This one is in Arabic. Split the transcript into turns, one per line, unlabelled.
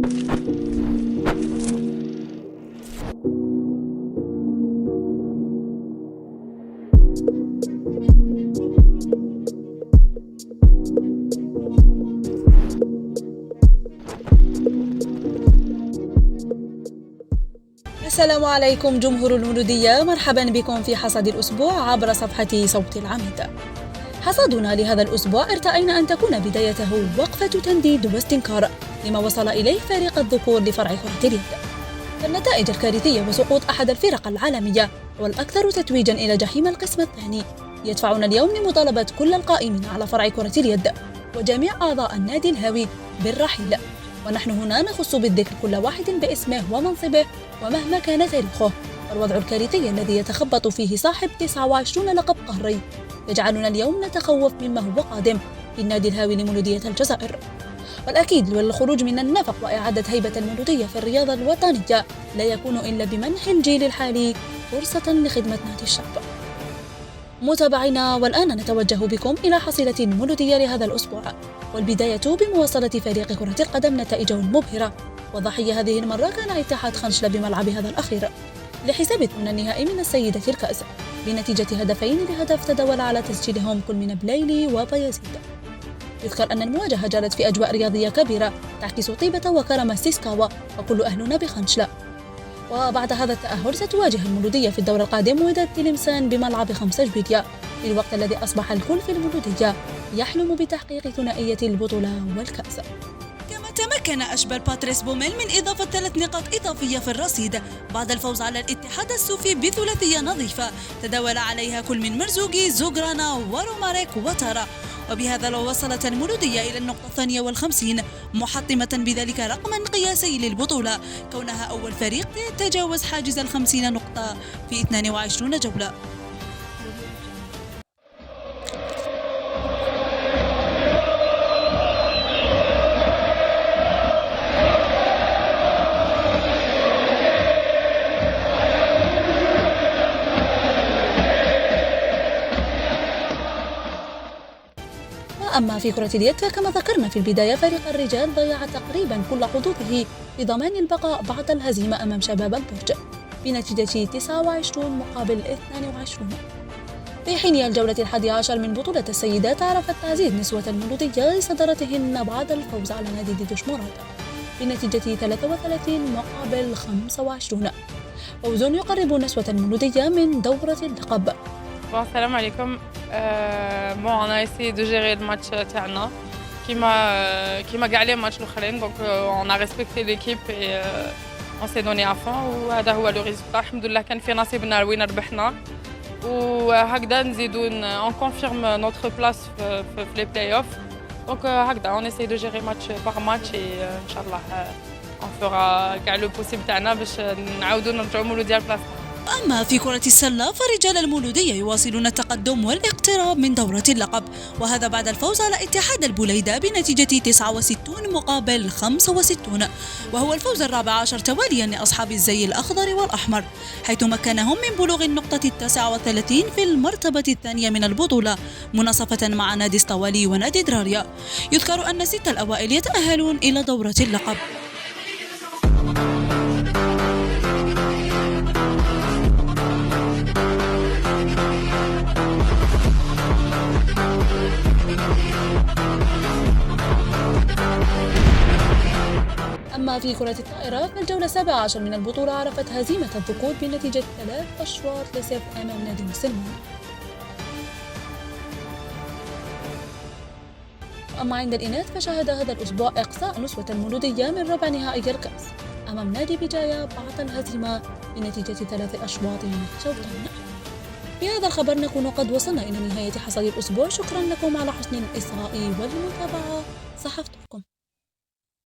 السلام عليكم جمهور المولودية، مرحبا بكم في حصاد الأسبوع عبر صفحة صوت العميد. حصادنا لهذا الأسبوع ارتأينا أن تكون بدايته وقفة تنديد واستنكار لما وصل إليه فريق الذكور لفرع كرة اليد. فالنتائج الكارثية وسقوط أحد الفرق العالمية والأكثر تتويجا إلى جحيم القسم الثاني يدفعنا اليوم لمطالبة كل القائمين على فرع كرة اليد وجميع أعضاء النادي الهاوي بالرحيل، ونحن هنا نخص بالذكر كل واحد باسمه ومنصبه ومهما كان تاريخه. والوضع الكارثي الذي يتخبط فيه صاحب 29 لقب قهري يجعلنا اليوم نتخوف مما هو قادم في النادي الهاوي لمولودية الجزائر. والأكيد للخروج من النفق وإعادة هيبة المولودية في الرياضة الوطنية لا يكون إلا بمنح الجيل الحالي فرصة لخدمة نادي الشعب. متابعينا، والآن نتوجه بكم إلى حصيلة المولودية لهذا الأسبوع، والبداية بمواصلة فريق كرة القدم نتائجه المبهرة. وضحية هذه المرة كان اتحاد خنشلة بملعب هذا الأخير لحساب الثمن النهائي من السيدة الكأس بنتيجة 2-0 تداول على تسجيلهم كل من بليلي وبيزيد. يذكر أن المواجهة جرت في أجواء رياضية كبيرة تعكس طيبة وكرم السيسكاوا وكل أهلنا بخنشلة. وبعد هذا التأهل ستواجه المولودية في الدور القادم وداد تلمسان بملعب 5 جبيدية، في الوقت الذي أصبح الكل في المولودية يحلم بتحقيق ثنائية البطولة والكأس. تمكن أشبال باتريس بوميل من إضافة 3 نقاط إضافية في الرصيد بعد الفوز على الاتحاد السوفي بثلاثية نظيفة تداول عليها كل من مرزوقي، زوغرانا وروماريك وتارا. وبهذا لو وصلت المولودية إلى النقطة 52 محطمة بذلك رقما قياسي للبطولة، كونها أول فريق يتجاوز حاجز 50 نقطة في 22 جولة. أما في كرة اليد فكما ذكرنا في البداية فريق الرجال ضيع تقريبا كل حظوظه في ضمان البقاء بعد الهزيمة أمام شباب البرج بنتيجة 29 مقابل 22. في حين الجولة 11 من بطولة السيدات عرفت تعزيز نسوة المولودية لصدارتهن بعد الفوز على نادي ديدوش مراد بنتيجة 33 مقابل 25، فوز يقرب نسوة المولودية من دورة اللقب.
السلام عليكم. on a essayé de gérer le match تاعنا كيما كاع لي ماتش الاخرين، دونك on a respecté l'équipe et on s'est donné à fond وهذا هو لو ريزولتا. الحمد لله كان في نصيبنا وين ربحنا، وهكذا نزيدو on confirme notre place في les playoffs. donc هكذا on essaie de gérer match par match et ان شاء الله on fera كاع لو possible تاعنا باش نعاودو نرجعو مولودية البلاصه.
أما في كرة السلة فرجال المولودية يواصلون التقدم والاقتراب من دورة اللقب، وهذا بعد الفوز على اتحاد البوليدة بنتيجة 69 مقابل 65، وهو الفوز الرابع عشر تواليا لأصحاب الزي الأخضر والأحمر، حيث مكنهم من بلوغ النقطة 39 في المرتبة الثانية من البطولة مناصفة مع نادي اسطوالي ونادي دراريا. يذكر أن 6 الأوائل يتأهلون إلى دورة اللقب. أما في كرة الطائرة فالجولة 17 من البطولة عرفت هزيمة الذكور بنتيجة 3-0 أمام نادي مسلمان. أما عند الإناث فشهد هذا الأسبوع إقصاء نسوة المولودية من ربع نهائي الكأس أمام نادي بجاية بعد الهزيمة بنتيجة 3 أشواط شوطا. بهذا الخبر نكون قد وصلنا إلى نهاية حصاد الأسبوع. شكرا لكم على حسن الإصغاء والمتابعة. صحفتكم.